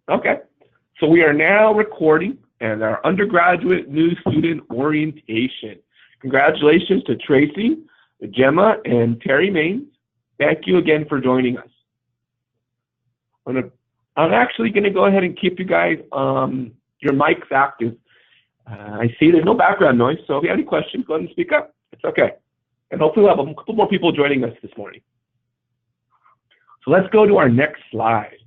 Okay. So we are now recording and our undergraduate new student orientation. Congratulations to Tracy, Gemma, and Terry Maines. Thank you again for joining us. I'm actually going to go ahead and keep you guys your mics active. I see there's no background noise, so if you have any questions, go ahead and speak up. It's okay. And hopefully we'll have a couple more people joining us this morning. So let's go to our next slide.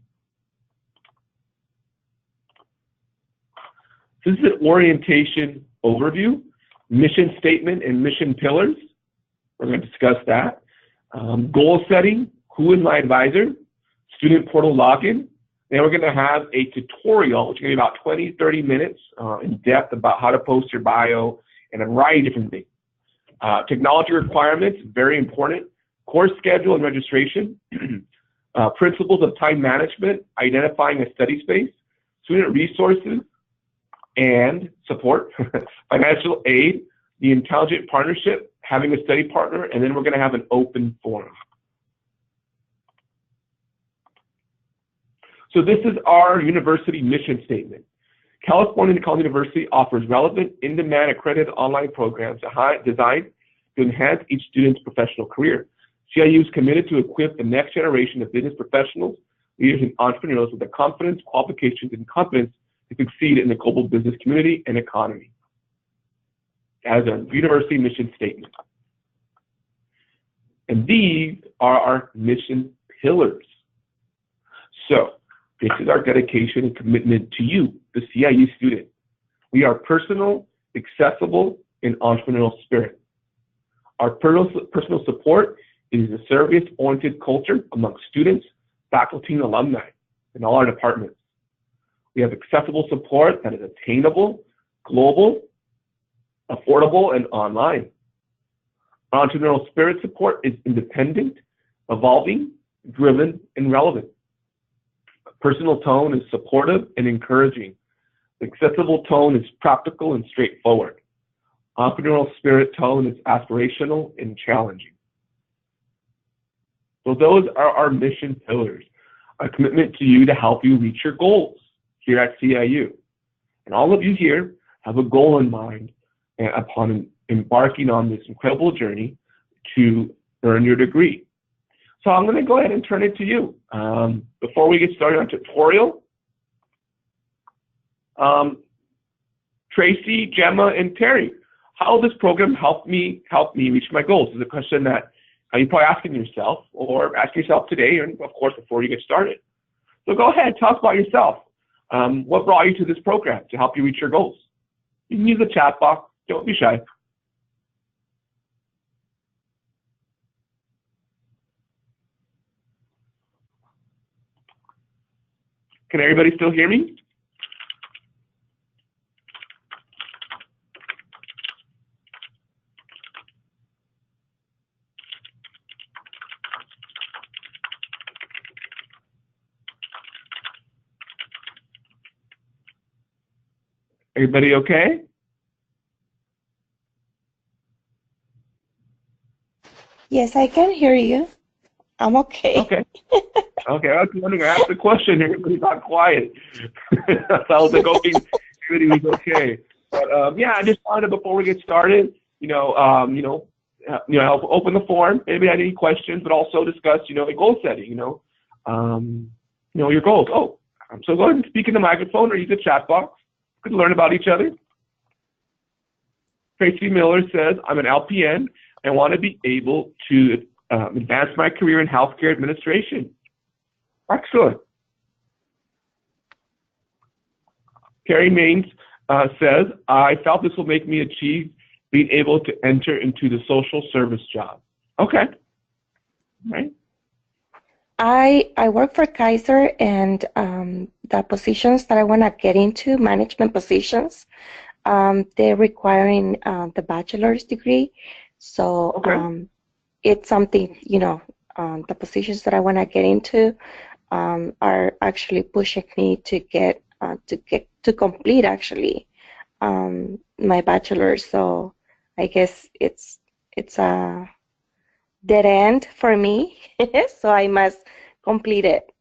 This is an orientation overview, mission statement and mission pillars. We're going to discuss that. Goal setting, who is my advisor, student portal login. Then we're going to have a tutorial, which is going to be about 20, 30 minutes in depth about how to post your bio and a variety of different things. Technology requirements, very important. Course schedule and registration. Principles of time management, identifying a study space. Student resources and support. Financial aid, the intelligent partnership, having a study partner, and then we're going to have an open forum. So this is our university mission statement. California College University offers relevant, in-demand, accredited online programs designed to enhance each student's professional career. CIU is committed to equip the next generation of business professionals, leaders, and entrepreneurs with the confidence, qualifications, and competence to succeed in the global business community and economy. As a university mission statement. And these are our mission pillars. So, this is our dedication and commitment to you, the CIU student. We are personal, accessible, and entrepreneurial spirit. Our personal support is a service-oriented culture among students, faculty, and alumni in all our departments. We have accessible support that is attainable, global, affordable, and online. Our entrepreneurial spirit support is independent, evolving, driven, and relevant. Personal tone is supportive and encouraging. The accessible tone is practical and straightforward. Entrepreneurial spirit tone is aspirational and challenging. So those are our mission pillars, a commitment to you to help you reach your goals here at CIU. And all of you here have a goal in mind upon embarking on this incredible journey to earn your degree. So I'm going to go ahead and turn it to you. Before we get started on tutorial, Tracy, Gemma, and Terry, how will this program help me reach my goals? This is a question that you're probably asking yourself or ask yourself today, and of course before you get started. So go ahead, tell us about yourself. What brought you to this program to help you reach your goals? You can use the chat box. Don't be shy. Can everybody still hear me? Everybody okay? Yes, I can hear you. I'm okay. Okay. Okay, I was wondering, I asked the question, everybody's not quiet. So I was like, okay, everybody was okay. But yeah, I just wanted to, before we get started, open the forum, maybe had any questions, but also discuss, the goal setting, your goals. Oh, so go ahead and speak in the microphone or use the chat box. We can learn about each other. Tracy Miller says, I'm an LPN and want to be able to advance my career in healthcare administration. Excellent. Carrie Maines says, I felt this will make me achieve being able to enter into the social service job. Okay. Right. I work for Kaiser, and the positions that I want to get into, management positions, they're requiring the bachelor's degree. So okay. It's something, the positions that I want to get into are actually pushing me to complete actually my bachelor's. So I guess it's a dead end for me, so I must complete it.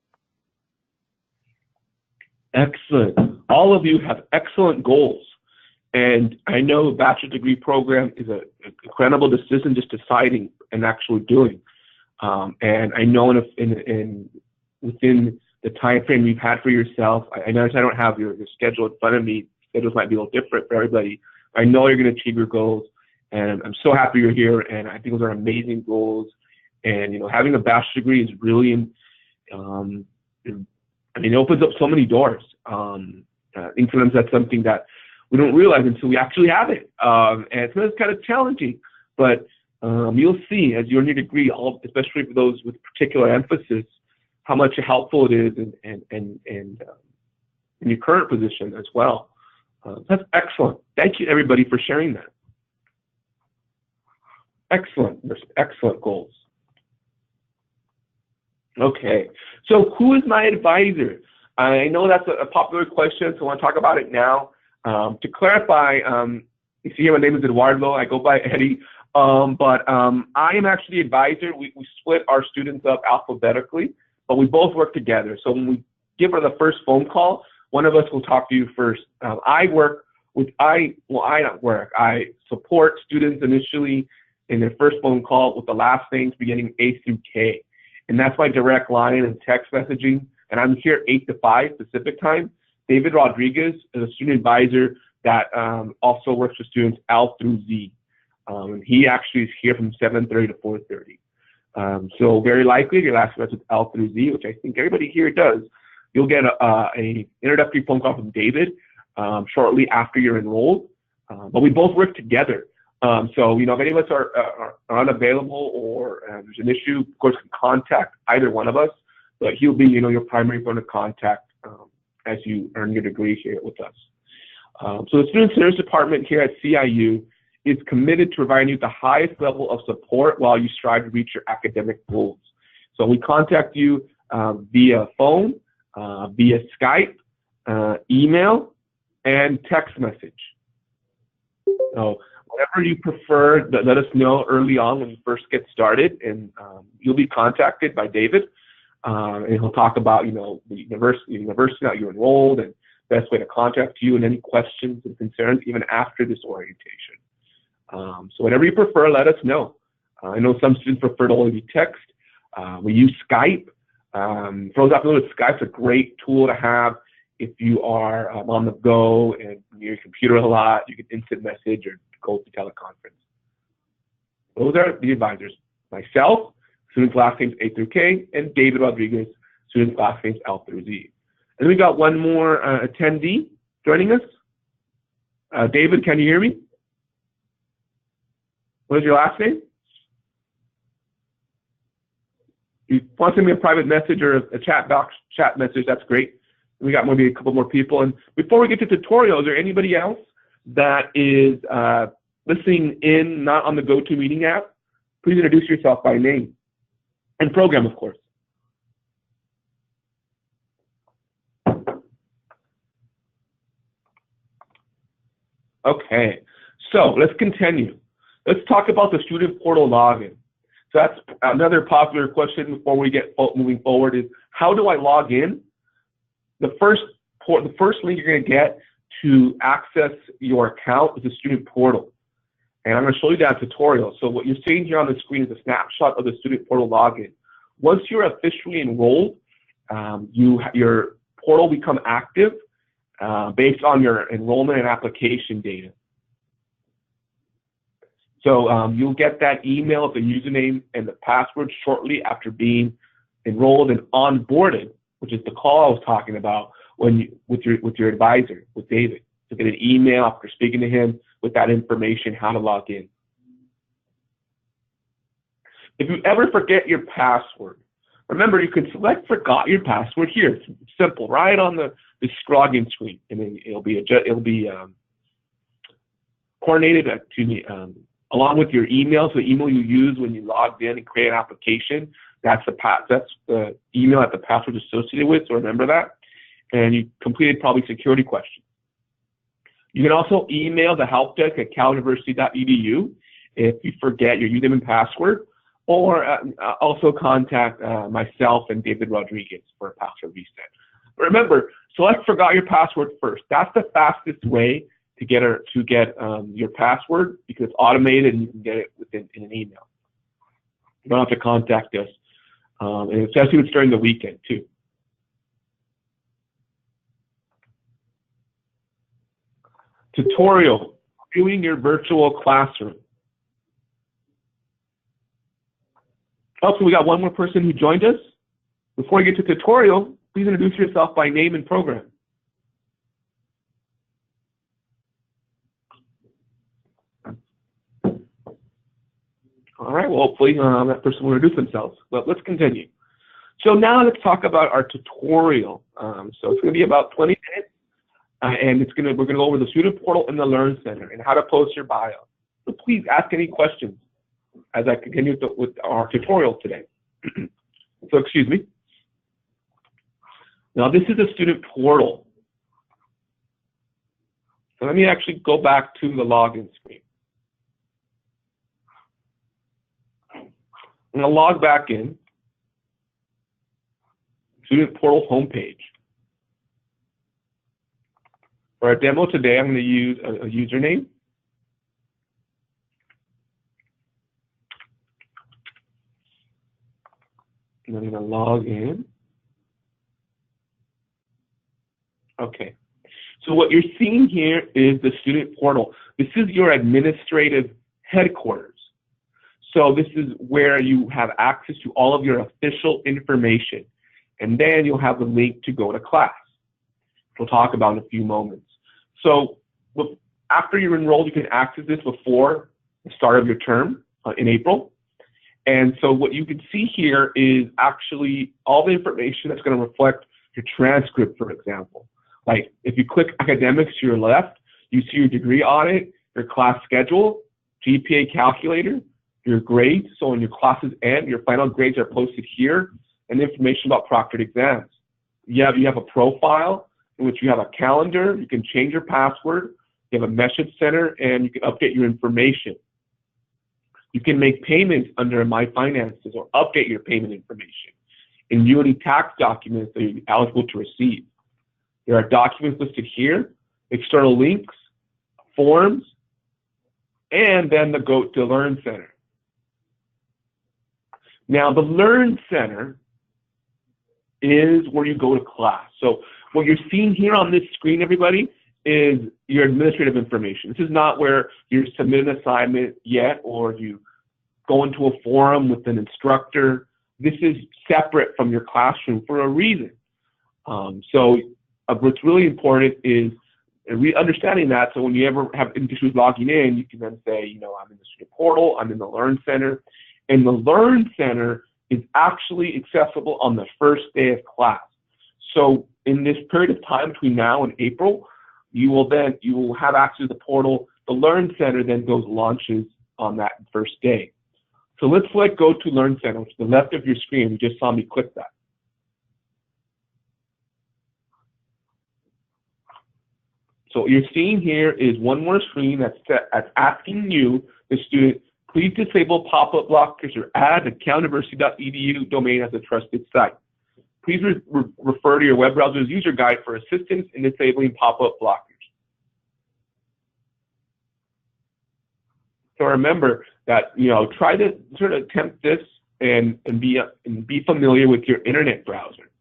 Excellent. All of you have excellent goals. And I know a bachelor's degree program is an incredible decision, just deciding and actually doing. And I know within the time frame you've had for yourself, I notice I don't have your schedule in front of me. Schedules might be a little different for everybody. I know you're going to achieve your goals, and I'm so happy you're here. And I think those are amazing goals. And having a bachelor's degree is really, it opens up so many doors. I think sometimes that's something that we don't realize until we actually have it. And sometimes it's kind of challenging, but you'll see as you earn your degree, especially for those with particular emphasis, how much helpful it is in your current position as well. That's excellent. Thank you, everybody, for sharing that. Excellent. Excellent goals. Okay, so who is my advisor? I know that's a popular question, so I want to talk about it now. To clarify, you see here my name is Eduardo. I go by Eddie, but I am actually the advisor. We split our students up alphabetically, but we both work together. So when we give her the first phone call, one of us will talk to you first. I support students initially in their first phone call with the last names beginning A through K. And that's my direct line and text messaging. And I'm here 8 to 5 Pacific time. David Rodriguez is a student advisor that also works with students L through Z. He actually is here from 7:30 to 4:30. So very likely, if your last semester with L through Z, which I think everybody here does, you'll get a introductory phone call from David shortly after you're enrolled. But we both work together. So, if any of us are unavailable or there's an issue, of course, can contact either one of us, but he'll be, your primary point of contact as you earn your degree here with us. So the Student Service Department here at CIU is committed to providing you the highest level of support while you strive to reach your academic goals. So we contact you via phone, via Skype, email, and text message. So whatever you prefer, let us know early on when you first get started, and you'll be contacted by David, and he'll talk about, the university that you're enrolled and best way to contact you and any questions and concerns even after this orientation. So whatever you prefer, let us know. I know some students prefer to only be text. We use Skype. For those out there with Skype's a great tool to have if you are on the go and near your computer a lot. You can instant message or go to teleconference. Those are the advisors. Myself, students' last names A through K, and David Rodriguez, students' last names L through Z. And then we got one more attendee joining us. David, can you hear me? What is your last name? You want to send me a private message or a chat message, that's great. We got maybe a couple more people. And before we get to tutorial, is there anybody else that is listening in, not on the GoToMeeting app? Please introduce yourself by name and program, of course. Okay, so let's continue. Let's talk about the student portal login. So that's another popular question before we get moving forward is, how do I log in? The first link you're going to get to access your account is the student portal. And I'm going to show you that tutorial. So what you're seeing here on the screen is a snapshot of the student portal login. Once you're officially enrolled, your portal will become active based on your enrollment and application data. So you'll get that email of the username and the password shortly after being enrolled and onboarded, which is the call I was talking about with your advisor, with David. You'll get an email after speaking to him with that information, how to log in. If you ever forget your password, remember you can select forgot your password here. It's simple, right on the login screen, and then it'll be coordinated to me along with your email. So the email you use when you logged in and create an application, that's the email that the password is associated with. So remember that, and you completed probably security questions. You can also email the help desk at caluniversity.edu if you forget your username and password, or also contact myself and David Rodriguez for a password reset. But remember, So let's forgot your password first. That's the fastest way to get your password, because it's automated and you can get it in an email. You don't have to contact us, and especially if it's during the weekend too. Tutorial, viewing your virtual classroom. Also, we got one more person who joined us. Before you get to tutorial, please introduce yourself by name and program. All right, well, hopefully that person will introduce themselves, but let's continue. So now let's talk about our tutorial. So it's going to be about 20 minutes, and we're going to go over the student portal and the Learn Center and how to post your bio. So please ask any questions as I continue with our tutorial today. So excuse me. Now this is a student portal. So let me actually go back to the login screen. I'm going to log back in. Student portal homepage. For our demo today, I'm going to use a username. And I'm going to log in. Okay. So what you're seeing here is the student portal. This is your administrative headquarters. So this is where you have access to all of your official information. And then you'll have the link to go to class. We'll talk about in a few moments. So after you're enrolled, you can access this before the start of your term in April. And so what you can see here is actually all the information that's going to reflect your transcript, for example. Like if you click academics to your left, you see your degree audit, your class schedule, GPA calculator, your grades. So when your classes end, your final grades are posted here, and information about proctored exams. You have a profile in which you have a calendar. You can change your password. You have a message center, and you can update your information. You can make payments under My Finances or update your payment information and view any tax documents that you're eligible to receive. There are documents listed here, external links, forms, and then the Go to Learn Center. Now, the Learn Center is where you go to class. So what you're seeing here on this screen, everybody, is your administrative information. This is not where you submit an assignment yet, or you go into a forum with an instructor. This is separate from your classroom for a reason. So what's really important is understanding that, so when you ever have issues logging in, you can then say, I'm in the student portal, I'm in the Learn Center. And the Learn Center is actually accessible on the first day of class. So in this period of time between now and April, you will have access to the portal. The Learn Center then launches on that first day. So let's select Go to Learn Center, which is the left of your screen. You just saw me click that. So what you're seeing here is one more screen that's asking you, the student, please disable pop-up blockers or add the caluniversity.edu domain as a trusted site. Please refer to your web browser's user guide for assistance in disabling pop-up blockers. So remember that, try to sort of attempt this and be familiar with your internet browser,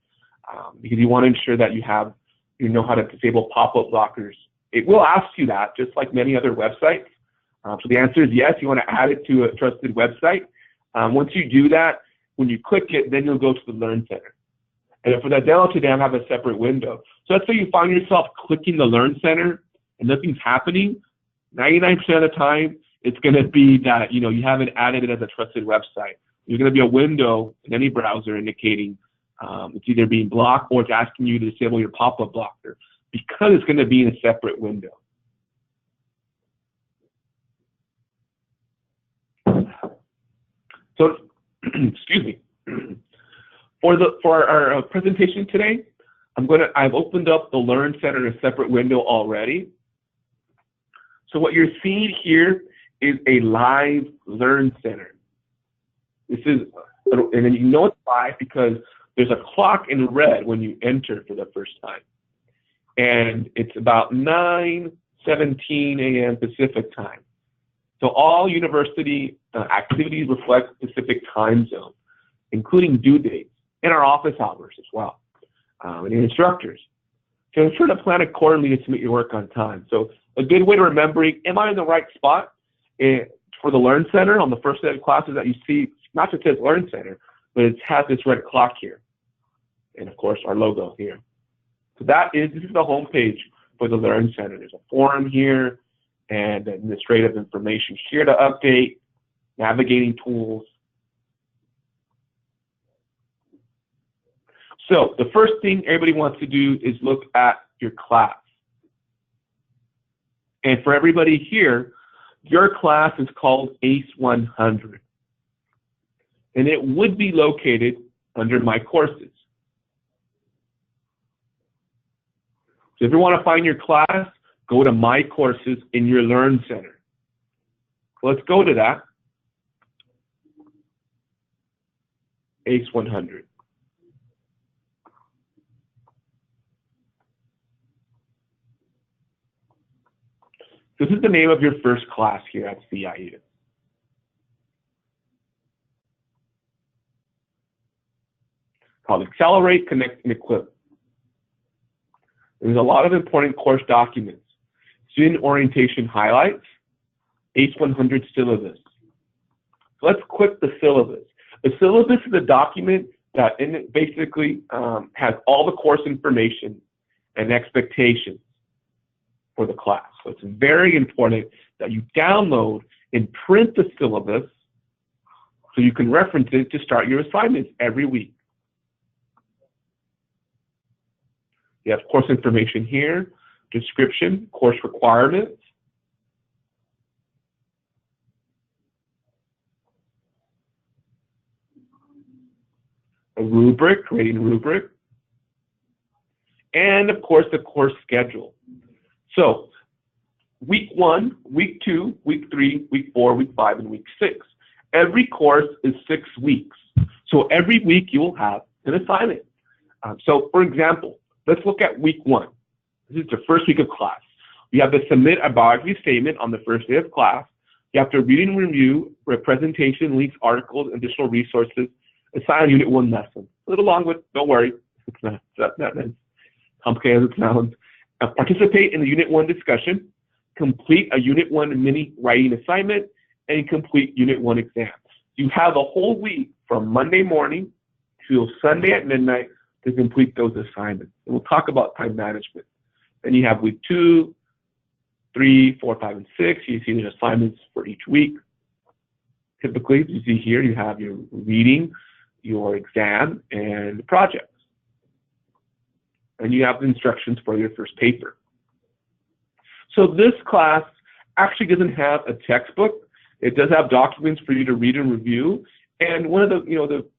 because you want to ensure that you know how to disable pop-up blockers. It will ask you that, just like many other websites. So the answer is yes, you want to add it to a trusted website. Once you do that, when you click it, then you'll go to the Learn Center. And for that demo today, I have a separate window. So let's say you find yourself clicking the Learn Center and nothing's happening. 99% of the time, it's going to be that you haven't added it as a trusted website. There's going to be a window in any browser indicating it's either being blocked or it's asking you to disable your pop-up blocker, because it's going to be in a separate window. So, excuse me. For our presentation today, I've opened up the Learn Center in a separate window already. So what you're seeing here is a live Learn Center. This is, and then you know it's live because there's a clock in red when you enter for the first time. and it's about 9:17 a.m. Pacific time. So all university activities reflect Pacific time zone, including due dates and our office hours as well, and your instructors. So ensure to plan accordingly to submit your work on time. So a good way to remembering, am I in the right spot for the Learn Center on the first set of classes that you see, not just says Learn Center, but it has this red clock here. And of course, our logo here. So this is the home page for the Learn Center. There's a forum here and administrative information here to update, navigating tools. So the first thing everybody wants to do is look at your class. And for everybody here, your class is called ACE 100. And it would be located under My Courses. So if you want to find your class, go to My Courses in your Learn Center. Let's go to that. ACE 100. This is the name of your first class here at CIU. Called Accelerate, Connect, and Equip. There's a lot of important course documents. Student orientation highlights, ACE 100 syllabus. So let's click the syllabus. The syllabus is a document that basically has all the course information and expectations for the class. So it's very important that you download and print the syllabus so you can reference it to start your assignments every week. You have course information here, description, course requirements, a rubric, grading rubric, and of course the course schedule. So week 1, week 2, week 3, week 4, week 5, and week 6. Every course is 6 weeks. So every week you will have an assignment. So for example, let's look at week 1. This is the first week of class. You have to submit a biography statement on the first day of class. You have to read and review presentation, links, articles, additional resources, assign Unit 1 lesson. A little long, but don't worry. It's not as complicated as it sounds. Participate in the Unit 1 discussion, complete a Unit 1 mini writing assignment, and complete Unit 1 exams. You have the whole week from Monday morning till Sunday at midnight to complete those assignments. And we'll talk about time management. Then you have week 2, 3, 4, 5, and 6. You see the assignments for each week. Typically, as you see here, you have your reading, your exam, and projects. And you have the instructions for your first paper. So this class actually doesn't have a textbook. It does have documents for you to read and review. And one of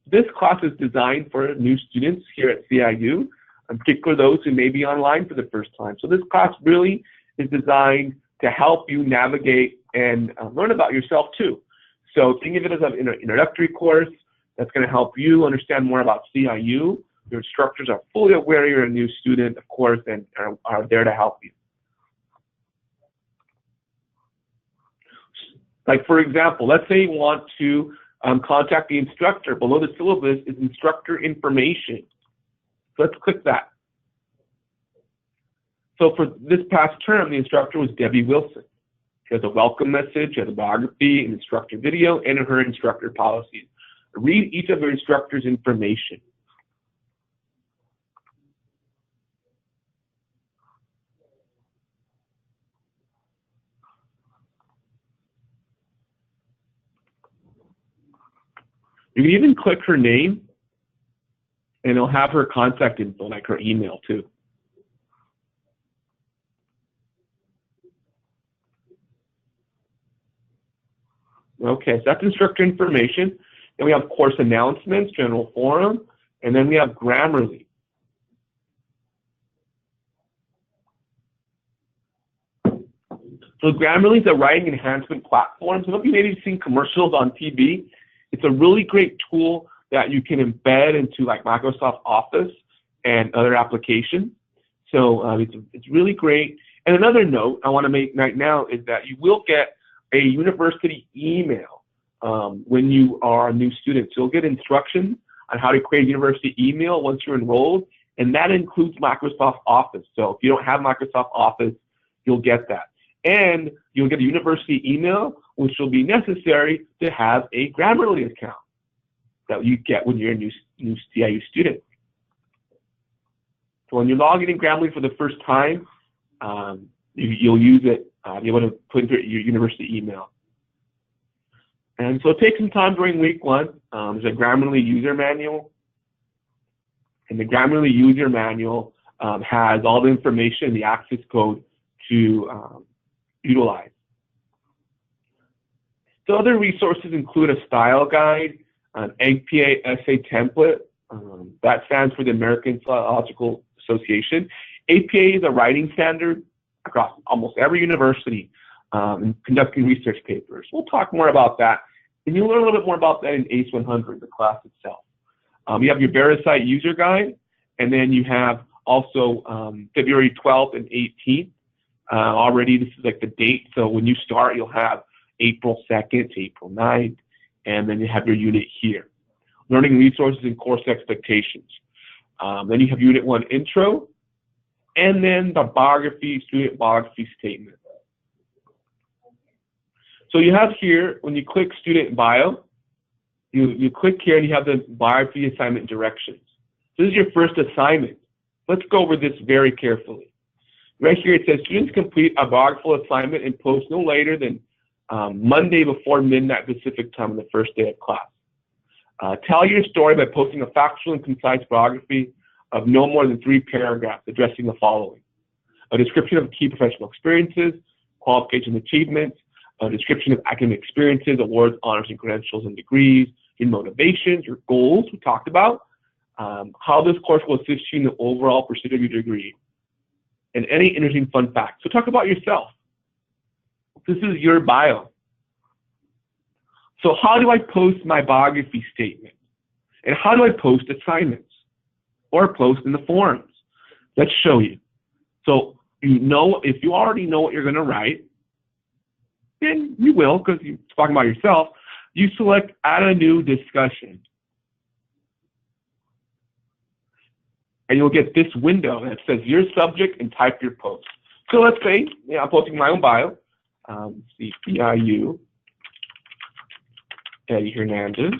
this class is designed for new students here at CIU, in particular those who may be online for the first time. So this class really is designed to help you navigate and learn about yourself too. So think of it as an introductory course that's going to help you understand more about CIU. Your instructors are fully aware you're a new student, of course, and are there to help you. Like, for example, let's say you want to contact the instructor. Below the syllabus is instructor information. So let's click that. So for this past term, the instructor was Debbie Wilson. She has a welcome message, she has a biography, an instructor video, and her instructor policies. Read each of her instructor's information. You can even click her name, and it'll have her contact info, like her email too. Okay, so that's instructor information. Then we have course announcements, general forum, and then we have Grammarly. So Grammarly is a writing enhancement platform. Some of you may have seen commercials on TV. It's a really great tool that you can embed into like Microsoft Office and other applications. So it's really great. And another note I want to make right now is that you will get a university email when you are a new student. So you'll get instructions on how to create a university email once you're enrolled, and that includes Microsoft Office. So if you don't have Microsoft Office, you'll get that. And you'll get a university email, which will be necessary to have a Grammarly account that you get when you're a new CIU student. So when you're logging in Grammarly for the first time, you'll use it. You'll want to put in your university email. And so take some time during week one. There's a Grammarly user manual. And the Grammarly user manual has all the information, the access code to utilize. So other resources include a style guide, an APA essay template. That stands for the American Philological Association. APA is a writing standard across almost every university in conducting research papers. We'll talk more about that, and you'll learn a little bit more about that in ACE 100, the class itself. You have your VeriSite user guide, and then you have also February 12th and 18th. Already, this is like the date, so when you start, you'll have April 2nd to April 9th, and then you have your unit here. Learning resources and course expectations. Then you have Unit 1 intro, and then the biography, student biography statement. So you have here, when you click student bio, you click here and you have the biography assignment directions. This is your first assignment. Let's go over this very carefully. Right here it says students complete a biographical assignment and post no later than Monday before midnight Pacific time on the first day of class. Tell your story by posting a factual and concise biography of no more than 3 paragraphs addressing the following: a description of key professional experiences, qualifications and achievements, a description of academic experiences, awards, honors, and credentials and degrees, your motivations, your goals we talked about, how this course will assist you in the overall pursuit of your degree, and any interesting fun facts. So talk about yourself. This is your bio. So how do I post my biography statement? And how do I post assignments or post in the forums? Let's show you. So you know, if you already know what you're going to write, then you will, because you're talking about yourself. You select add a new discussion. And you'll get this window that says your subject and type your post. So let's say I'm posting my own bio. CPIU, Eddie Hernandez,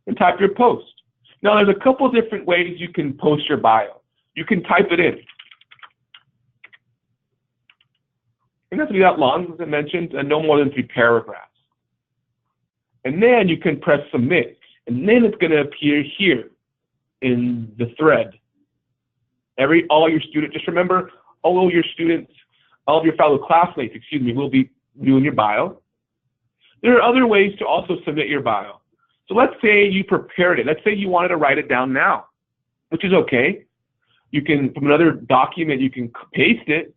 and type your post. Now there's a couple different ways you can post your bio. You can type it in. It doesn't have to be that long, as I mentioned, and no more than 3 paragraphs. And then you can press submit, and then it's going to appear here in the thread. All your students, just remember, all of your students, all of your fellow classmates, will be doing your bio. There are other ways to also submit your bio. So let's say you prepared it. Let's say you wanted to write it down now, which is okay. You can, from another document, you can paste it.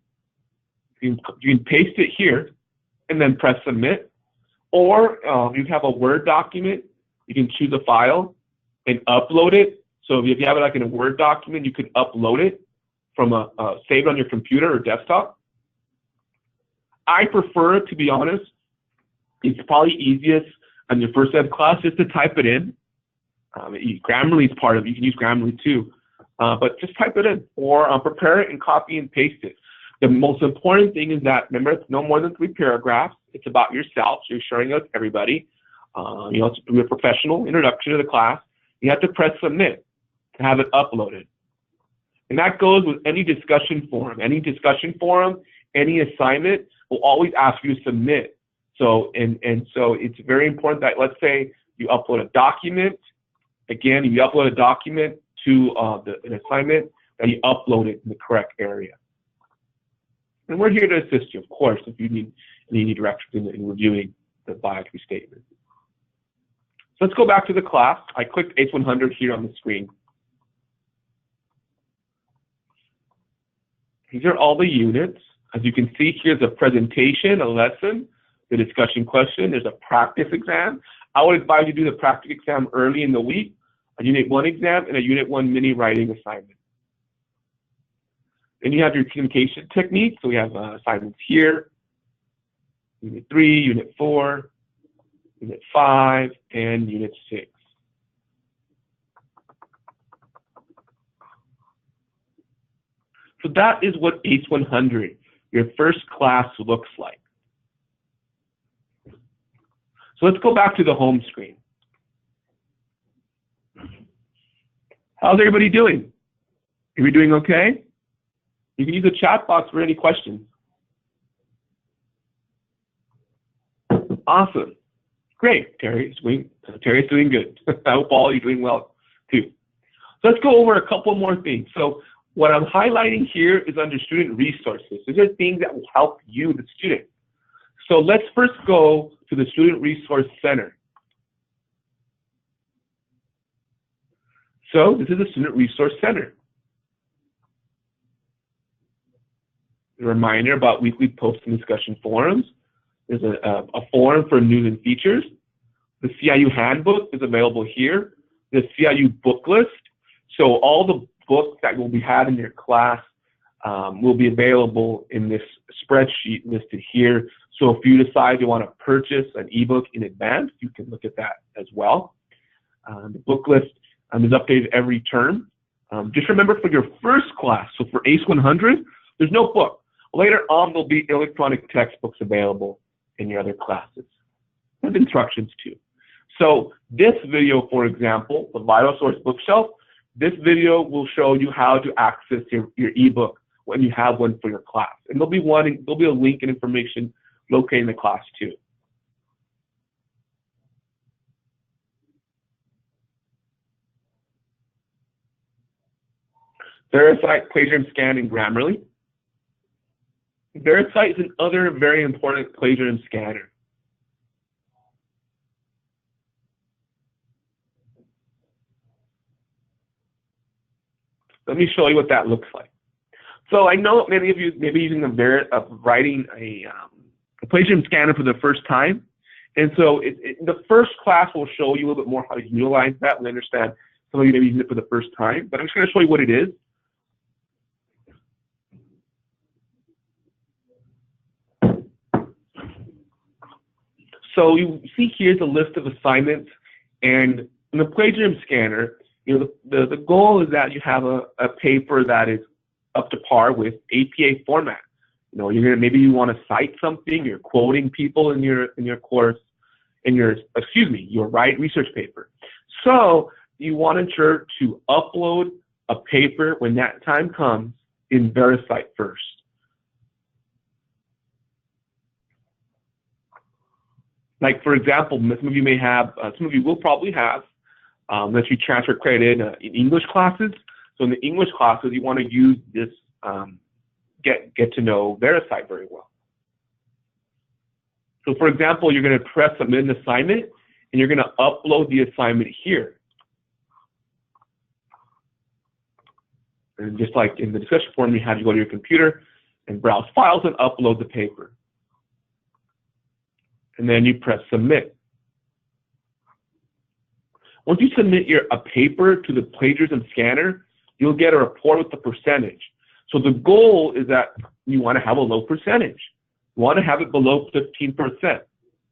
You can paste it here and then press submit. Or you have a Word document, you can choose a file and upload it. So if you have it like in a Word document, you can upload it from save it on your computer or desktop. I prefer, to be honest, it's probably easiest on your first day of class just to type it in. Grammarly is part of it. You can use Grammarly too. But just type it in or prepare it and copy and paste it. The most important thing is that, remember, it's no more than 3 paragraphs. It's about yourself, so you're sharing it with everybody. It's a professional introduction to the class. You have to press submit to have it uploaded. And that goes with any discussion forum. Any discussion forum, any assignment will always ask you to submit. So, so it's very important that, let's say you upload a document. Again, you upload a document to an assignment, and you upload it in the correct area. And we're here to assist you, of course, if you need any direction in reviewing the biography statement. So let's go back to the class. I clicked ACE 100 here on the screen. These are all the units. As you can see, here's a presentation, a lesson, the discussion question. There's a practice exam. I would advise you do the practice exam early in the week. a Unit 1 exam, and a Unit 1 mini writing assignment. Then you have your communication techniques. So we have assignments here, Unit 3, Unit 4, Unit 5, and Unit 6. So that is what ACE 100, your first class, looks like. So let's go back to the home screen. How's everybody doing? Are we doing okay? You can use the chat box for any questions. Awesome. Great. Terry's doing good. I hope all you're doing well too. So let's go over a couple more things. So what I'm highlighting here is under student resources. These are things that will help you, the student. So let's first go to the Student Resource Center. So this is the Student Resource Center. A reminder about weekly post and discussion forums. There's a forum for news and features. The CIU handbook is available here. The CIU book list. So all the books that will be had in your class will be available in this spreadsheet listed here. So if you decide you want to purchase an ebook in advance, you can look at that as well. The book list is updated every term. Just remember for your first class, so for ACE 100, there's no book. Later on, there'll be electronic textbooks available in your other classes with instructions too. So this video, for example, the Vital Source Bookshelf, this video will show you how to access your ebook when you have one for your class. And there'll be a link and information located in the class too. VeriCite, Plagiarism Scan, and Grammarly. VeriCite is another very important plagiarism scanner. Let me show you what that looks like. So I know many of you may be using writing a plagiarism scanner for the first time. And so the first class will show you a little bit more how to utilize that. We understand some of you may be using it for the first time, but I'm just going to show you what it is. So you see here's a list of assignments, and in the plagiarism scanner, you know, the goal is that you have a paper that is up to par with APA format. You know, maybe you want to cite something, you're quoting people in your course, your research paper. So you want to ensure to upload a paper when that time comes in VeriCite first. Like, for example, some of you may have, some of you will probably have, that you transfer credit in English classes. So in the English classes, you want to use this get to know VeriCite very well. So for example, you're going to press submit an assignment, and you're going to upload the assignment here. And just like in the discussion forum, you have to go to your computer and browse files and upload the paper. And then you press submit. Once you submit a paper to the plagiarism scanner, you'll get a report with the percentage. So the goal is that you want to have a low percentage. You want to have it below 15%,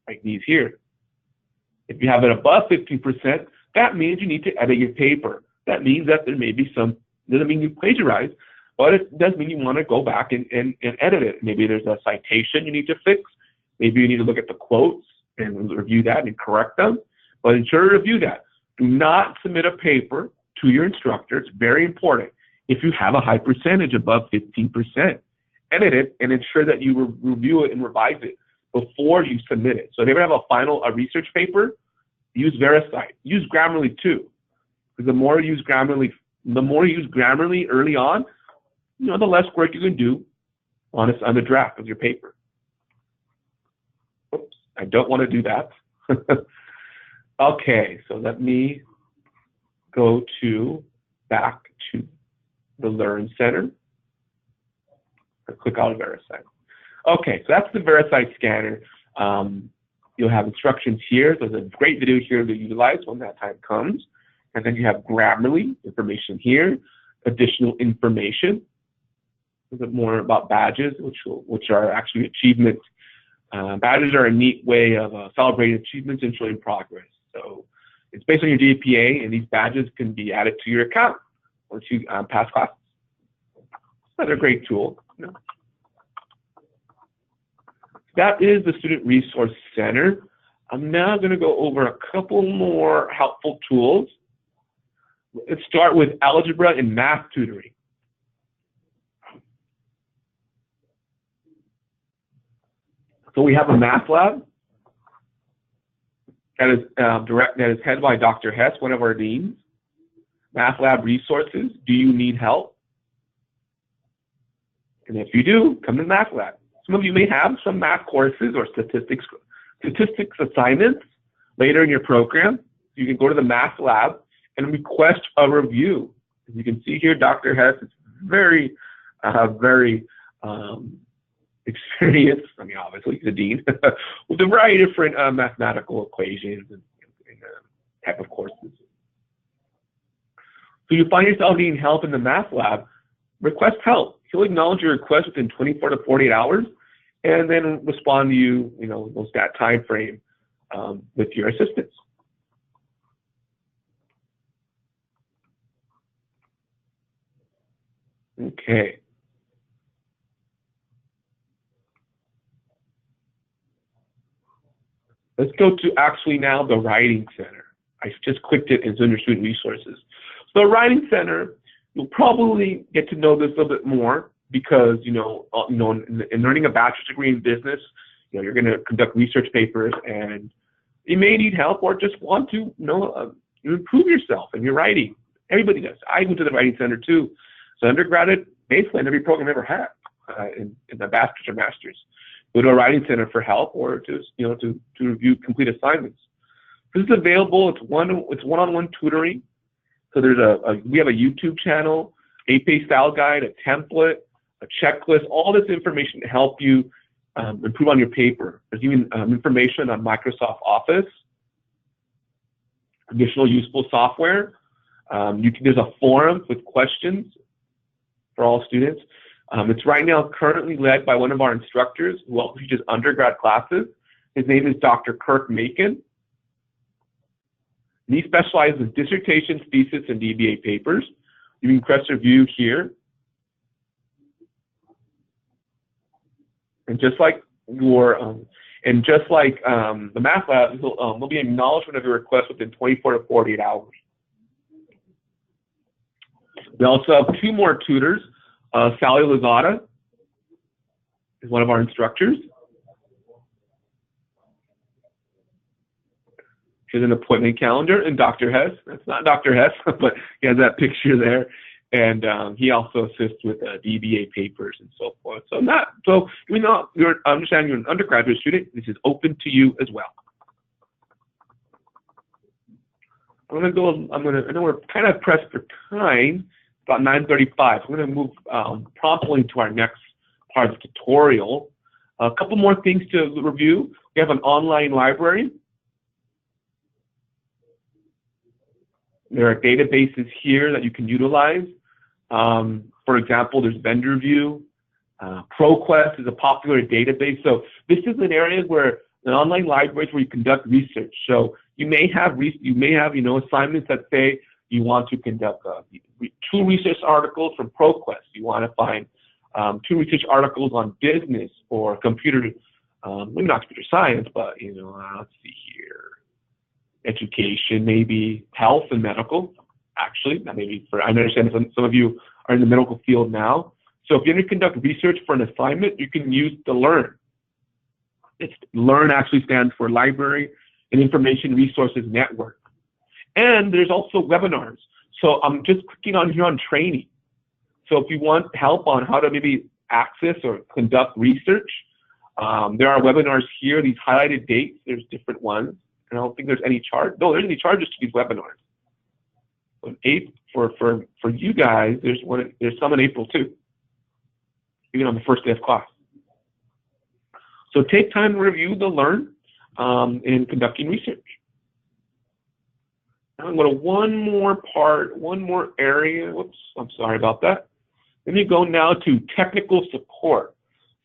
like these here. If you have it above 15%, that means you need to edit your paper. That means that there may be some, doesn't mean you plagiarize, but it does mean you want to go back and edit it. Maybe there's a citation you need to fix. Maybe you need to look at the quotes and review that and correct them, but ensure to review that. Do not submit a paper to your instructor. It's very important. If you have a high percentage above 15%, edit it and ensure that you review it and revise it before you submit it. So if you ever have a research paper, use VeriCite. Use Grammarly too, because the more you use Grammarly early on, you know, the less work you can do on the draft of your paper. Oops, I don't want to do that. Okay, so let me go back to the Learn Center. Or click on VeriCite. Okay, so that's the VeriCite scanner. You'll have instructions here. There's a great video here to utilize when that time comes. And then you have Grammarly, information here, additional information, a bit more about badges, which are actually achievements. Badges are a neat way of celebrating achievements and showing progress. So it's based on your GPA, and these badges can be added to your account or to past classes. Another great tool. That is the Student Resource Center. I'm now going to go over a couple more helpful tools. Let's start with algebra and math tutoring. So we have a math lab that is headed by Dr. Hess, one of our deans. Math lab resources. Do you need help? And if you do, come to the math lab. Some of you may have some math courses or statistics assignments later in your program. You can go to the math lab and request a review. As you can see here, Dr. Hess is very experienced. I mean, obviously he's a dean with a variety of different mathematical equations and type of courses. So you find yourself needing help in the math lab, request help. He'll acknowledge your request within 24 to 48 hours, and then respond to you, that time frame with your assistance. Okay. Let's go to actually now the Writing Center. I just clicked it in under Student Resources. So the Writing Center, you'll probably get to know this a little bit more because, in learning a bachelor's degree in business, you're going to conduct research papers, and you may need help or just want to, improve yourself in your writing. Everybody does. I went to the Writing Center too. So undergraduate, basically in every program I ever had in the bachelor's or master's. Go to a Writing Center for help or just, to review complete assignments. This is available. It's one-on-one tutoring. So we have a YouTube channel, AP style guide, a template, a checklist, all this information to help you improve on your paper. There's even information on Microsoft Office, additional useful software. There's a forum with questions for all students. It's right now currently led by one of our instructors who also teaches undergrad classes. His name is Dr. Kirk Macon. And he specializes in dissertations, thesis, and DBA papers. You can press review here. And just like the math lab, will be acknowledgement of your request within 24 to 48 hours. We also have two more tutors. Sally Lozada is one of our instructors. She has an appointment calendar, and Dr. Hess, that's not Dr. Hess, but he has that picture there. And he also assists with DBA papers and so forth. So even though you're understanding you're an undergraduate student, this is open to you as well. I know we're kind of pressed for time, about 9:35. So I'm going to move promptly to our next part of the tutorial. A couple more things to review. We have an online library. There are databases here that you can utilize. For example, there's VendorView. ProQuest is a popular database. So this is an area where an online library is where you conduct research. So you may have assignments that say you want to conduct 2 research articles from ProQuest. You want to find 2 research articles on business or computer, maybe not computer science, but let's see here, education, maybe health and medical. Actually, that may be I understand some of you are in the medical field now. So if you're going to conduct research for an assignment, you can use the LEARN. LEARN actually stands for Library and Information Resources Network. And there's also webinars. So I'm just clicking on here on training. So if you want help on how to maybe access or conduct research, there are webinars here, these highlighted dates. There's different ones. And I don't think there's any charge. No, there's any charges to these webinars. For you guys, there's some in April too, even on the first day of class. So take time to review the LEARN in conducting research. I'm going to one more part, one more area. Whoops, I'm sorry about that. Then you go now to technical support.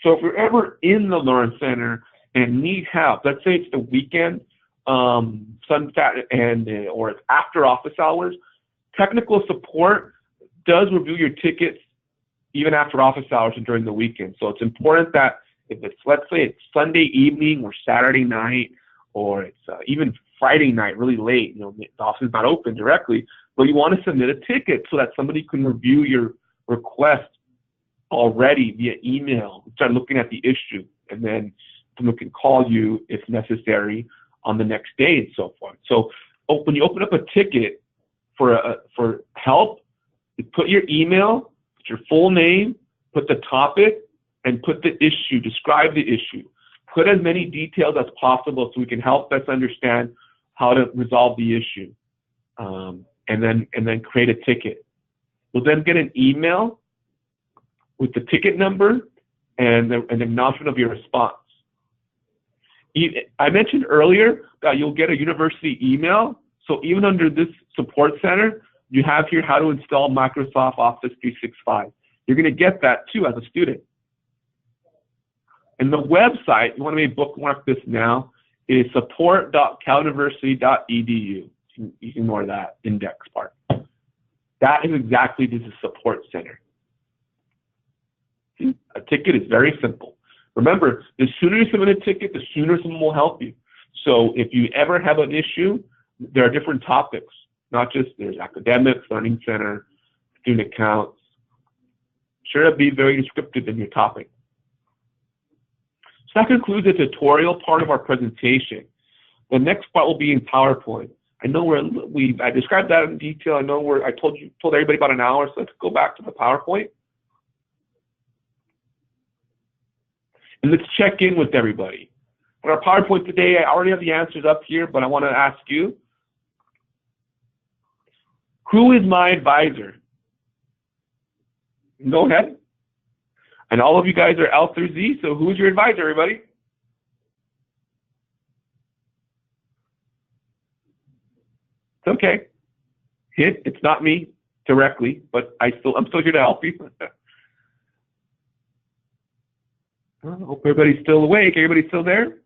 So if you're ever in the Learn Center and need help, let's say it's the weekend, or it's after office hours, technical support does review your tickets even after office hours and during the weekend. So it's important that if it's, let's say it's Sunday evening or Saturday night, or it's even Friday night, really late, you know, the office is not open directly, but you want to submit a ticket so that somebody can review your request already via email, start looking at the issue, and then someone can call you if necessary on the next day and so forth. So when you open up a ticket for help, you put your email, put your full name, put the topic, and put the issue, describe the issue. Put as many details as possible so we can help us understand how to resolve the issue, and then create a ticket. We'll then get an email with the ticket number and an acknowledgement of your response. I mentioned earlier that you'll get a university email. So even under this support center, you have here how to install Microsoft Office 365. You're going to get that too as a student. And the website, you want to maybe bookmark this now, is support.caluniversity.edu. You can ignore that index part. That is exactly this support center. See, a ticket is very simple. Remember, the sooner you submit a ticket, the sooner someone will help you. So if you ever have an issue, there are different topics, not just there's academics, learning center, student accounts. Sure to be very descriptive in your topic. So that concludes the tutorial part of our presentation. The next part will be in PowerPoint. I know I described that in detail. I know I told everybody about an hour, so let's go back to the PowerPoint. And let's check in with everybody. On our PowerPoint today, I already have the answers up here, but I want to ask you, who is my advisor? Go ahead. And all of you guys are L through Z, so who's your advisor, everybody? It's okay. It's not me directly, but I'm still here to help you. I hope everybody's still awake. Everybody still there?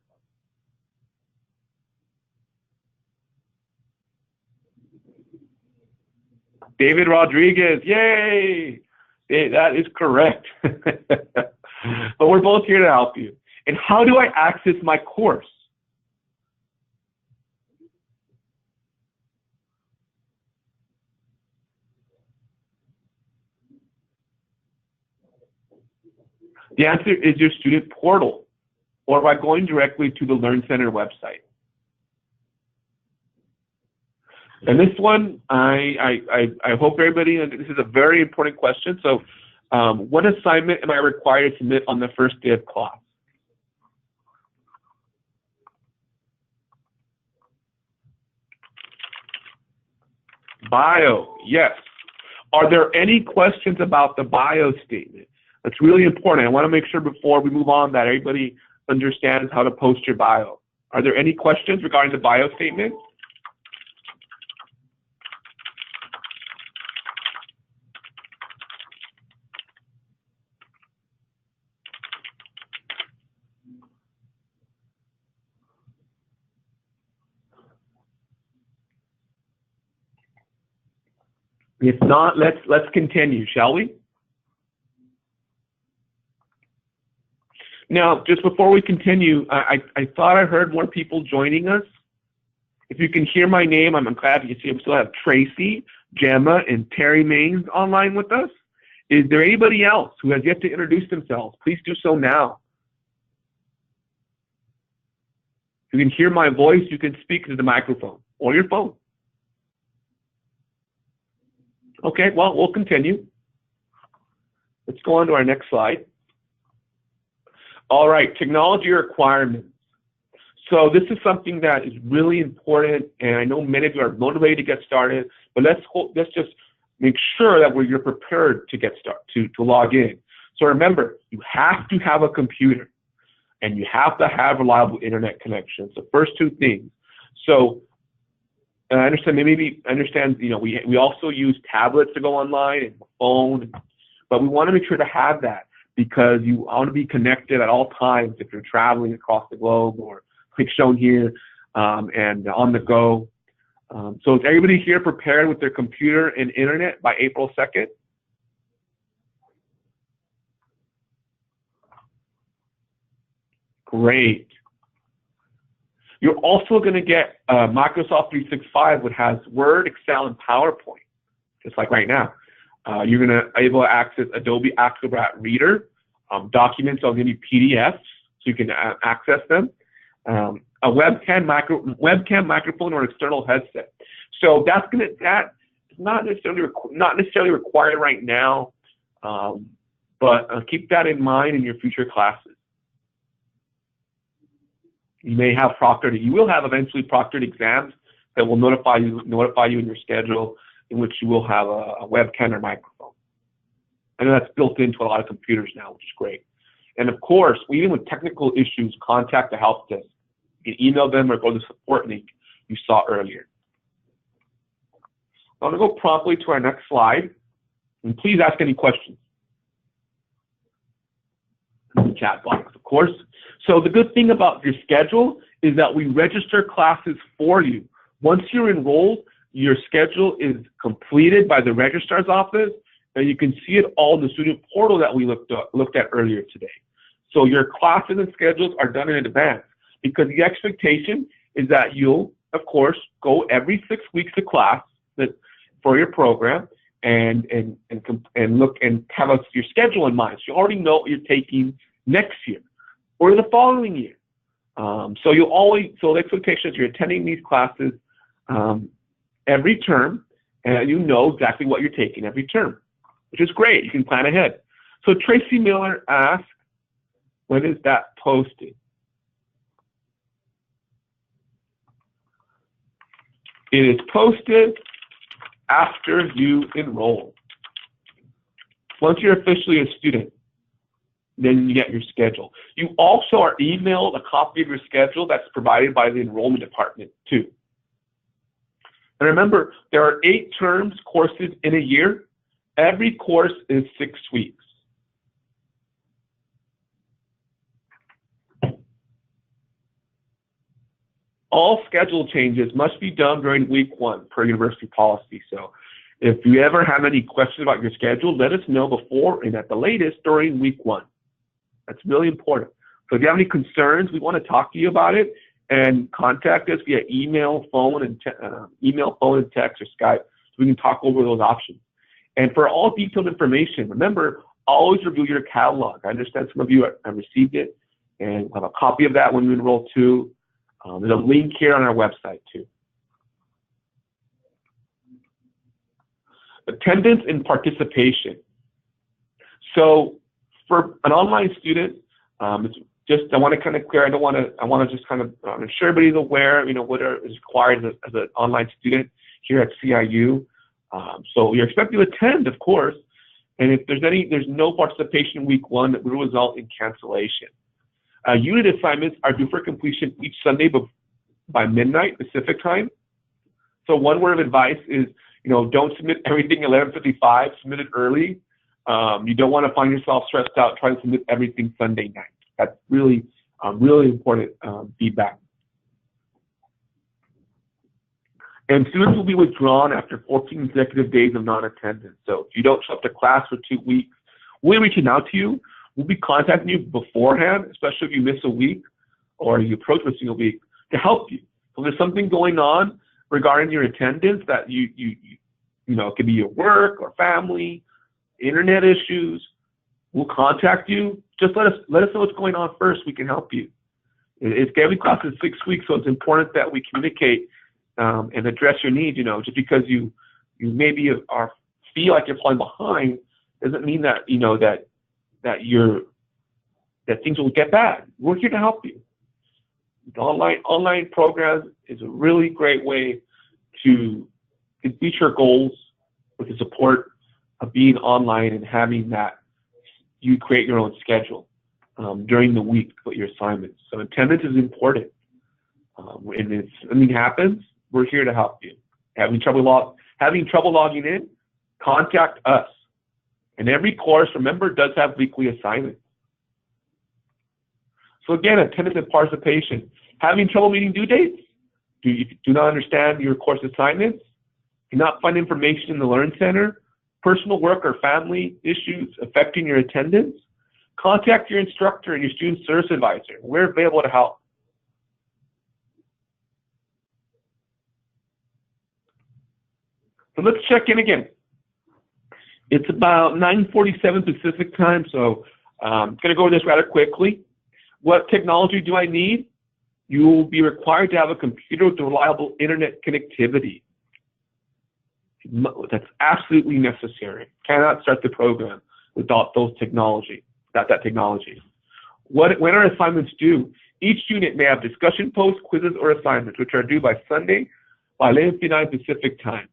David Rodriguez, yay! That is correct. But we're both here to help you. And how do I access my course? The answer is your student portal, or by going directly to the Learn Center website. And this one, I hope everybody, and this is a very important question. So what assignment am I required to submit on the first day of class? Bio, yes. Are there any questions about the bio statement? That's really important. I want to make sure before we move on that everybody understands how to post your bio. Are there any questions regarding the bio statement? If not, let's continue, shall we? Now, just before we continue, I thought I heard more people joining us. If you can hear my name, I'm glad you see we still have Tracy, Gemma, and Terry Maines online with us. Is there anybody else who has yet to introduce themselves? Please do so now. If you can hear my voice, you can speak to the microphone or your phone. Okay, well, we'll continue. Let's go on to our next slide. All right, technology requirements. So this is something that is really important, and I know many of you are motivated to get started, but let's just make sure that you're prepared to get started, to log in. So remember, you have to have a computer, and you have to have reliable internet connection. So first two things. So I understand, we also use tablets to go online and phone, but we want to make sure to have that because you want to be connected at all times if you're traveling across the globe or like shown here and on the go. So is everybody here prepared with their computer and internet by April 2nd? Great. You're also going to get Microsoft 365, which has Word, Excel, and PowerPoint, just like right now. You're going to be able to access Adobe Acrobat Reader. Documents will give you PDFs, so you can access them. A webcam, microphone, or external headset. So that's not necessarily required right now, but keep that in mind in your future classes. You may have you will have eventually proctored exams that will notify you in your schedule in which you will have a webcam or microphone. I know that's built into a lot of computers now, which is great. And of course, even with technical issues, contact the help desk. You can email them or go to the support link you saw earlier. I'm going to go promptly to our next slide, and please ask any questions in the chat box, of course. So the good thing about your schedule is that we register classes for you. Once you're enrolled, your schedule is completed by the registrar's office, and you can see it all in the student portal that we looked at earlier today. So your classes and schedules are done in advance because the expectation is that you'll, of course, go every 6 weeks to class for your program and look and have your schedule in mind. So you already know what you're taking next year or the following year. So the expectation is you're attending these classes every term, and you know exactly what you're taking every term, which is great. You can plan ahead. So Tracy Miller asked, when is that posted? It is posted after you enroll. Once you're officially a student, then you get your schedule. You also are emailed a copy of your schedule that's provided by the enrollment department too. And remember, there are 8 terms courses in a year. Every course is 6 weeks. All schedule changes must be done during week 1 per university policy. So if you ever have any questions about your schedule, let us know before and at the latest during week 1. That's really important. So if you have any concerns, we want to talk to you about it, and contact us via email, phone, and text, or Skype, so we can talk over those options. And for all detailed information, remember, always review your catalog. I understand some of you have received it, and we'll have a copy of that when you enroll too. There's a link here on our website too. Attendance and participation. So for an online student, it's just, I want to kind of clear, I want to just kind of ensure everybody's aware, what is required as an online student here at CIU. So you're expected to attend, of course, and if there's no participation in week 1, that will result in cancellation. Unit assignments are due for completion each Sunday by midnight Pacific time. So one word of advice is, don't submit everything 11:55, submit it early. You don't want to find yourself stressed out trying to submit everything Sunday night. That's really, really important feedback. And students will be withdrawn after 14 consecutive days of non-attendance. So if you don't show up to class for 2 weeks, we're reaching out to you. We'll be contacting you beforehand, especially if you miss a week or you approach missing a week, to help you. So if there's something going on regarding your attendance that it could be your work or family, internet issues, we'll contact you. Just let us know what's going on first. We can help you. Every class is 6 weeks, so it's important that we communicate and address your needs. Just because you maybe feel like you're falling behind doesn't mean that that things will get bad. We're here to help you. The online programs is a really great way to reach your goals with the support of being online and having that you create your own schedule during the week with your assignments. So attendance is important. And if something happens, we're here to help you. Having trouble logging in? Contact us. And every course, remember, does have weekly assignments. So again, attendance and participation. Having trouble meeting due dates? Do not understand your course assignments? Do not find information in the Learn Center? Personal work or family issues affecting your attendance? Contact your instructor and your student service advisor. We're available to help. So let's check in again. It's about 9:47 Pacific time, so I'm going to go over this rather quickly. What technology do I need? You will be required to have a computer with reliable internet connectivity. That's absolutely necessary. Cannot start the program without that technology. When are assignments due? Each unit may have discussion posts, quizzes, or assignments, which are due by Sunday by 11:59 Pacific time.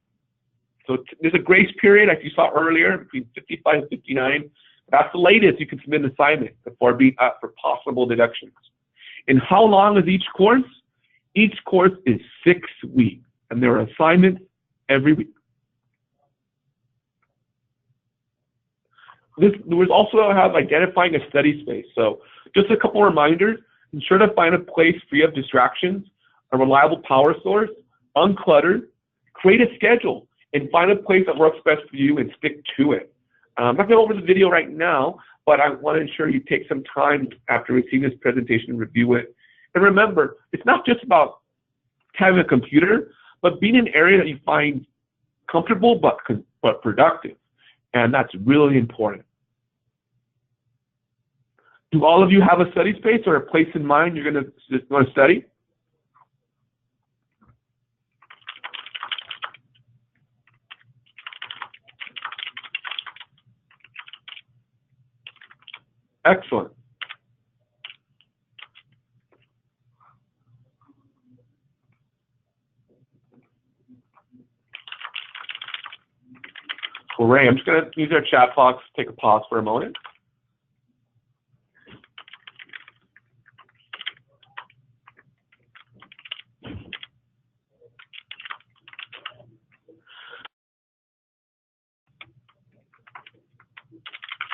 So there's a grace period, like you saw earlier, between 55 and 59. That's the latest you can submit an assignment before being up for possible deductions. And how long is each course? Each course is 6 weeks, and there are assignments every week. We also have identifying a study space. So just a couple reminders. Ensure to find a place free of distractions, a reliable power source, uncluttered, create a schedule, and find a place that works best for you and stick to it. I'm not going to go over the video right now, but I want to ensure you take some time after receiving this presentation and review it. And remember, it's not just about having a computer, but being in an area that you find comfortable but productive. And that's really important. Do all of you have a study space or a place in mind you're going to study? Excellent. Hooray. I'm just going to use our chat box, take a pause for a moment.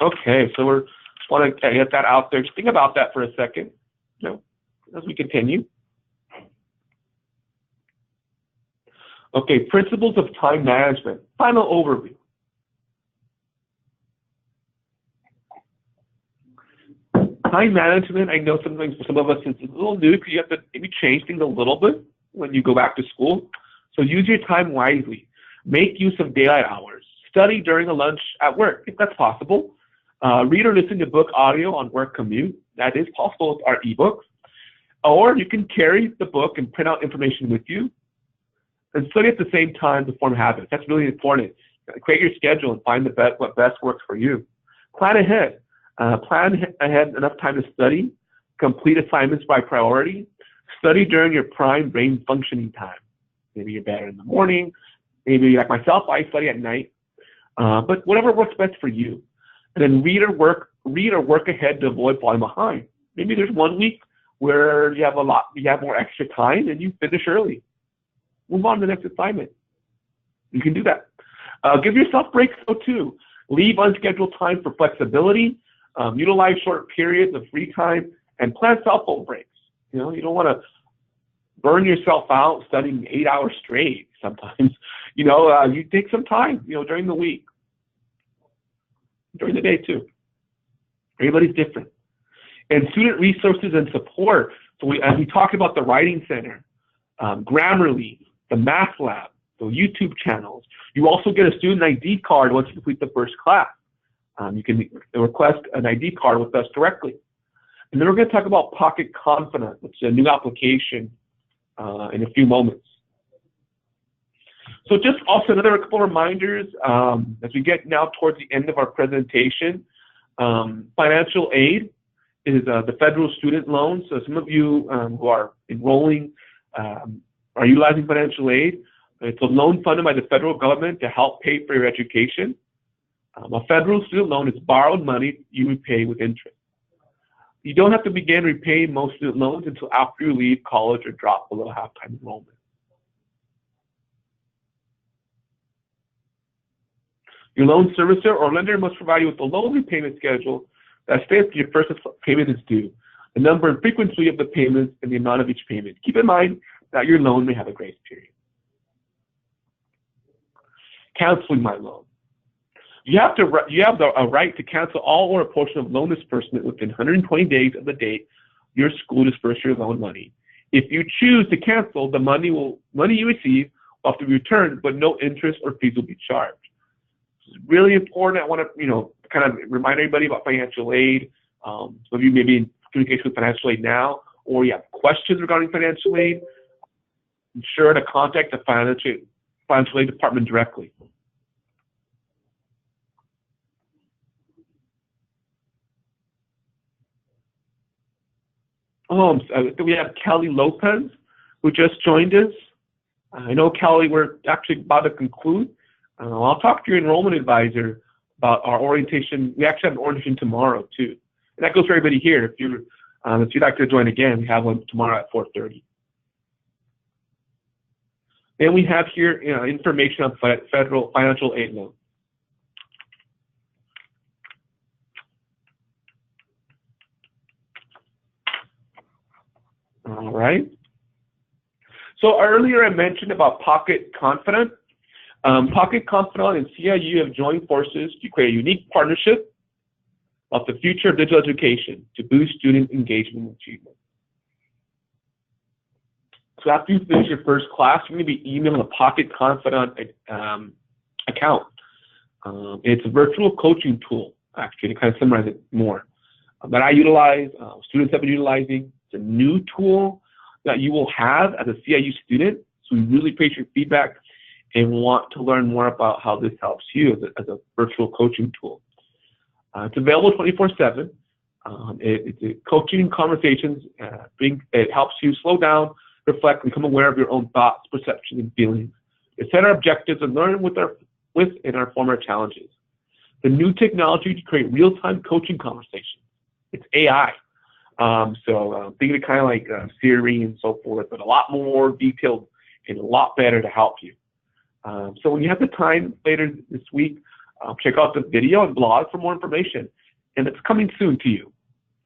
Okay, so we want to get that out there. Just think about that for a second, as we continue. Okay, principles of time management. Final overview. Time management, I know sometimes for some of us it's a little new because you have to maybe change things a little bit when you go back to school. So use your time wisely. Make use of daylight hours. Study during a lunch at work, if that's possible. Read or listen to book audio on work commute. That is possible with our ebooks. Or you can carry the book and print out information with you and study at the same time to form habits. That's really important. Create your schedule and find what best works for you. Plan ahead. Plan ahead enough time to study. Complete assignments by priority. Study during your prime brain functioning time. Maybe you're better in the morning. Maybe like myself, I study at night. But whatever works best for you. And then read or work ahead to avoid falling behind. Maybe there's 1 week where you have more extra time and you finish early. Move on to the next assignment. You can do that. Give yourself breaks though too. Leave unscheduled time for flexibility. Utilize short periods of free time and plan cell phone breaks. You don't want to burn yourself out studying 8 hours straight sometimes. You take some time, during the week. During the day too. Everybody's different. And student resources and support. So we talked about the Writing Center, Grammarly, the Math Lab, the YouTube channels. You also get a student ID card once you complete the first class. You can request an ID card with us directly. And then we're going to talk about Pocket Confidant, which is a new application in a few moments. So just also another couple reminders as we get now towards the end of our presentation. Financial aid is the federal student loan. So some of you who are enrolling are utilizing financial aid. It's a loan funded by the federal government to help pay for your education. A federal student loan is borrowed money you repay with interest. You don't have to begin repaying most student loans until after you leave college or drop below half-time enrollment. Your loan servicer or lender must provide you with a loan repayment schedule that states your first payment is due, the number and frequency of the payments, and the amount of each payment. Keep in mind that your loan may have a grace period. Canceling my loan. You have a right to cancel all or a portion of loan disbursement within 120 days of the date your school disperses your loan money. If you choose to cancel, the money you receive will have to be returned, but no interest or fees will be charged. It's really important. I want to, kind of remind everybody about financial aid. Some of you may be in communication with financial aid now, or you have questions regarding financial aid. Ensure to contact the financial aid department directly. We have Kelly Lopez, who just joined us. I know, Kelly, we're actually about to conclude. I'll talk to your enrollment advisor about our orientation. We actually have an orientation tomorrow, too. And that goes for everybody here. If you'd like to join again, we have one tomorrow at 4:30. Then we have here information on federal financial aid loans. All right. So earlier I mentioned about Pocket Confidant. Pocket Confidant and CIU have joined forces to create a unique partnership of the future of digital education to boost student engagement and achievement. So after you finish your first class, you're going to be emailing a Pocket Confidant account. It's a virtual coaching tool, actually, to kind of summarize it more, that I utilize, students have been utilizing. It's a new tool that you will have as a CIU student, so we really appreciate your feedback and want to learn more about how this helps you as a virtual coaching tool. It's available 24/7. It's coaching and conversations. It helps you slow down, reflect, and become aware of your own thoughts, perceptions, and feelings. It set our objectives and learn with and our former challenges. The new technology to create real-time coaching conversations. It's AI. Think of it kind of like Siri and so forth, but a lot more detailed and a lot better to help you. So when you have the time later this week, check out the video and blog for more information. And it's coming soon to you.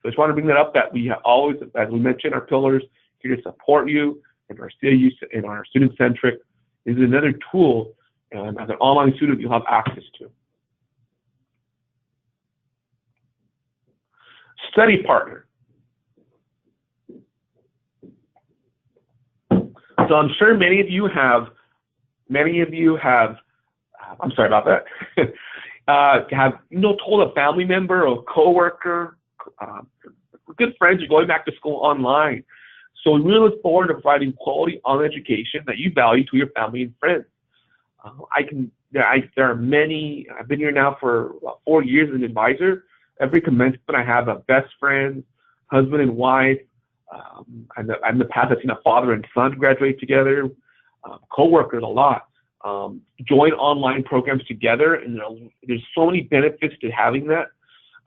So I just want to bring that up, that we have always, as we mentioned, our pillars here to support you and our CIU and our student-centric is another tool as an online student you'll have access to. Study partner. So I'm sure many of you have, I'm sorry about that, have told a family member or coworker, good friends, you're going back to school online. So we really look forward to providing quality online education that you value to your family and friends. There are many. I've been here now for about 4 years as an advisor. Every commencement I have a best friend, husband and wife. In the past, I've seen a father and son graduate together, co-workers a lot. Join online programs together, and there's so many benefits to having that.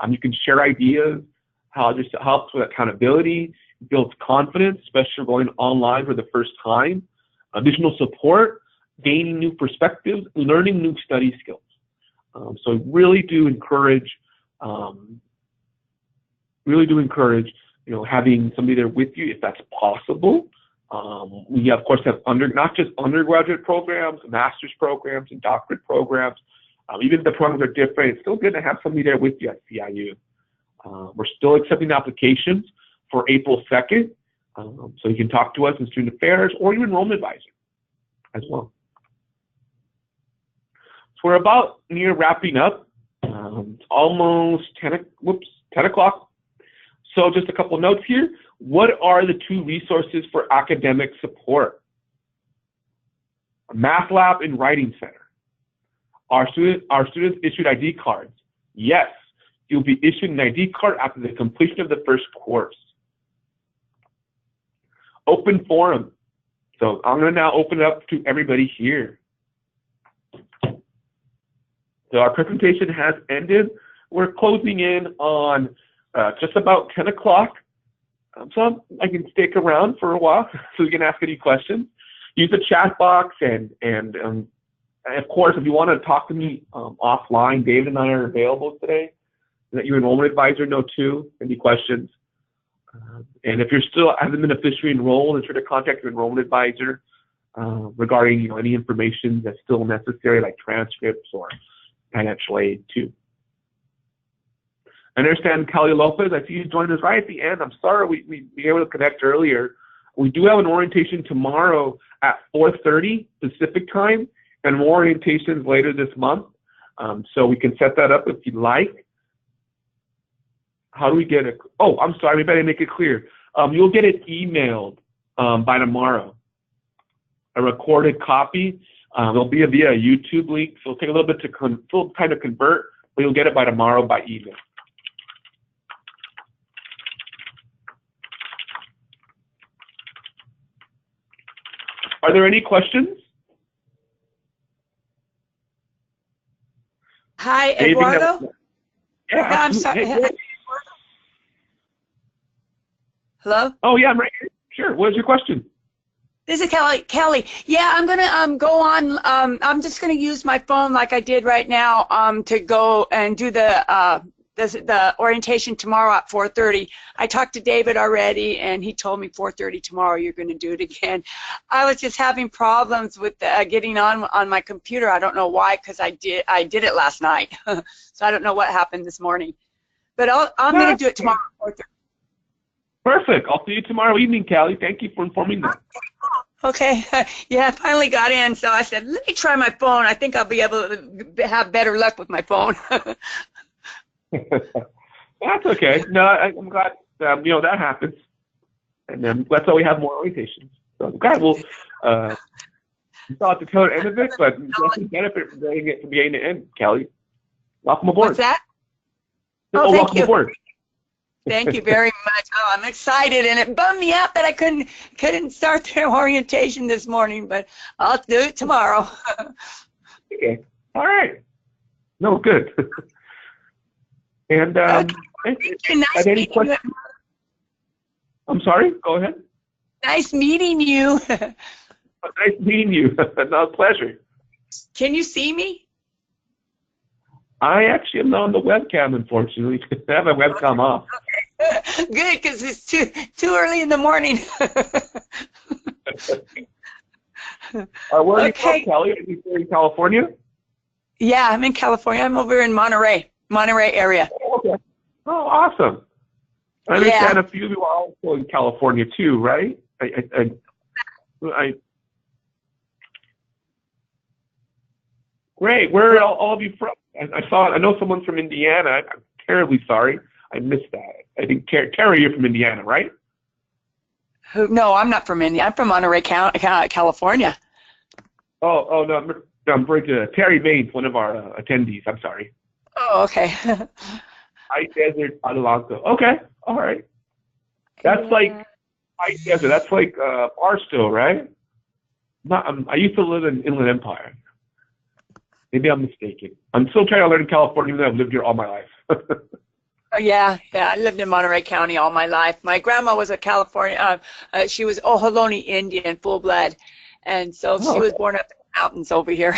You can share ideas, how it just helps with accountability, builds confidence, especially going online for the first time. Additional support, gaining new perspectives, learning new study skills. So I really do encourage, having somebody there with you if that's possible. We of course have not just undergraduate programs, master's programs, and doctorate programs. Even if the programs are different, it's still good to have somebody there with you at CIU. We're still accepting applications for April 2nd, so you can talk to us in Student Affairs or your enrollment advisor as well. So we're about near wrapping up. It's almost 10 o'clock. So just a couple notes here. What are the 2 resources for academic support? A Math Lab and Writing Center. Our students issued ID cards. Yes, you'll be issued an ID card after the completion of the first course. Open forum. So I'm going to now open it up to everybody here. So our presentation has ended. We're closing in on just about 10 o'clock. So I can stick around for a while so you can ask any questions. Use the chat box and And of course, if you want to talk to me offline, David and I are available today. Let your enrollment advisor know too, any questions. And if you're still haven't been officially enrolled, ensure to contact your enrollment advisor regarding any information that's still necessary, like transcripts or financial aid too. I understand Kelly Lopez, I see you joined us right at the end. I'm sorry we were able to connect earlier. We do have an orientation tomorrow at 4:30 Pacific time, and more orientations later this month. So we can set that up if you'd like. How do we get it? Oh, I'm sorry, we better make it clear. You'll get it emailed by tomorrow. A recorded copy. It'll be via a YouTube link, so it'll take a little bit to kind of convert, but you'll get it by tomorrow by email. Are there any questions? Hi, Eduardo. Yeah, no, I'm sorry. Hey, Hello? oh, yeah, I'm right here. Sure. What is your question? This is Kelly. Kelly, yeah, I'm gonna go on. I'm just gonna use my phone like I did right now to go and do the orientation tomorrow at 4:30. I talked to David already, and he told me 4:30 tomorrow you're going to do it again. I was just having problems with getting on my computer. I don't know why, because I did it last night, so I don't know what happened this morning. But I'm going to do it tomorrow at 4:30. Perfect. I'll see you tomorrow evening, Callie. Thank you for informing me. Okay. Yeah, I finally got in, so I said, let me try my phone. I think I'll be able to have better luck with my phone. That's okay. No, I'm glad that happens, and that's why we have more orientations. So I'm glad we'll still have to tell the end of it, but definitely benefit from getting it from beginning to end. Kelly, welcome aboard. What's that? Oh, thank welcome you. Aboard. Thank you very much. Oh, I'm excited, and it bummed me out that I couldn't start the orientation this morning, but I'll do it tomorrow. Okay. All right. No, good. And Okay. Nice any questions? I'm sorry. Go ahead. Nice meeting you. Nice meeting you. No, pleasure. Can you see me? I actually am not on the webcam, unfortunately. I have my webcam off. Okay. Good, because it's too early in the morning. Where are you from, Kelly? Are you in California? Yeah, I'm in California. I'm over in Monterey area. Oh, okay. Oh, awesome. I understand a few of you are also in California too, right? Great. Where are all of you from? I know someone's from Indiana. I'm terribly sorry. I missed that. I think Terry, you're from Indiana, right? No, I'm not from Indiana. I'm from Monterey County, California. Oh no, I'm referring to Terry Baines, one of our attendees. I'm sorry. Oh, okay. High Desert, Adelanto. Okay, all right. That's like High Desert. That's like Barstow, right? I used to live in Inland Empire. Maybe I'm mistaken. I'm still trying to learn California, even though I've lived here all my life. Oh, yeah. I lived in Monterey County all my life. My grandma was a California. She was Ohlone Indian, full blood, and so she was born up in the mountains over here.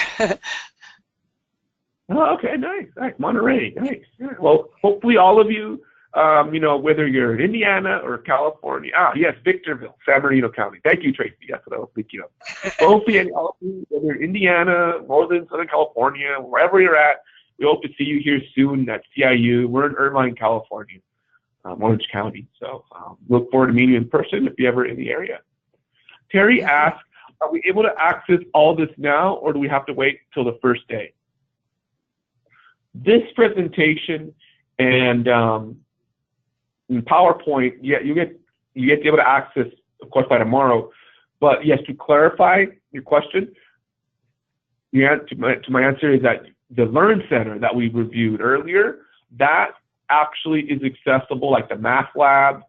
Oh, okay, nice. Monterey, nice. Yeah. Well, hopefully all of you, whether you're in Indiana or California. Yes, Victorville, San Bernardino County. Thank you, Tracy. That's what I was thinking of. Well, hopefully all of you, whether you're in Indiana, Northern, Southern California, wherever you're at, we hope to see you here soon at CIU. We're in Irvine, California, Orange County. So look forward to meeting you in person if you're ever in the area. Terry asked, are we able to access all this now, or do we have to wait till the first day? This presentation and PowerPoint, you get to be able to access, of course, by tomorrow. But yes, to clarify your question, my answer is that the Learn Center that we reviewed earlier, that actually is accessible, like the Math Lab.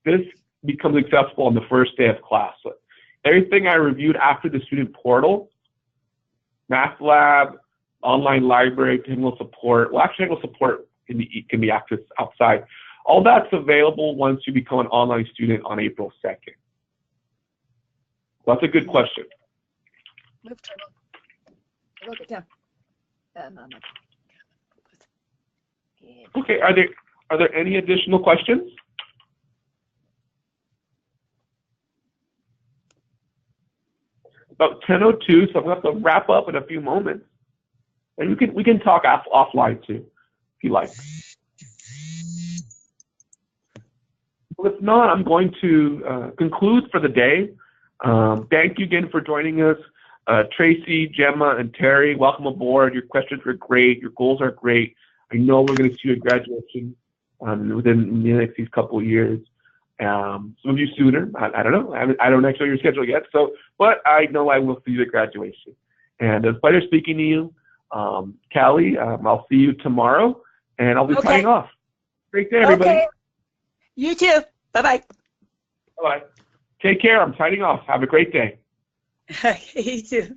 This becomes accessible on the first day of class. So everything I reviewed after the student portal, Math Lab, online library, technical support. Well, actually, technical support can be accessed outside. All that's available once you become an online student on April 2nd. That's a good question. Look at them. Okay, are there any additional questions? About 10:02, so I'm going to have to wrap up in a few moments. And we can talk offline too, if you like. Well, if not, I'm going to conclude for the day. Thank you again for joining us. Tracy, Gemma, and Terry, welcome aboard. Your questions were great. Your goals are great. I know we're going to see a graduation within the next couple of years. Some of you sooner. I don't know. I don't actually know your schedule yet. So, but I know I will see you at graduation. And it's a pleasure speaking to you. Callie, I'll see you tomorrow, and I'll be signing off. Great day, everybody. Okay. You too. Bye-bye. Bye-bye. Take care. I'm signing off. Have a great day. You too.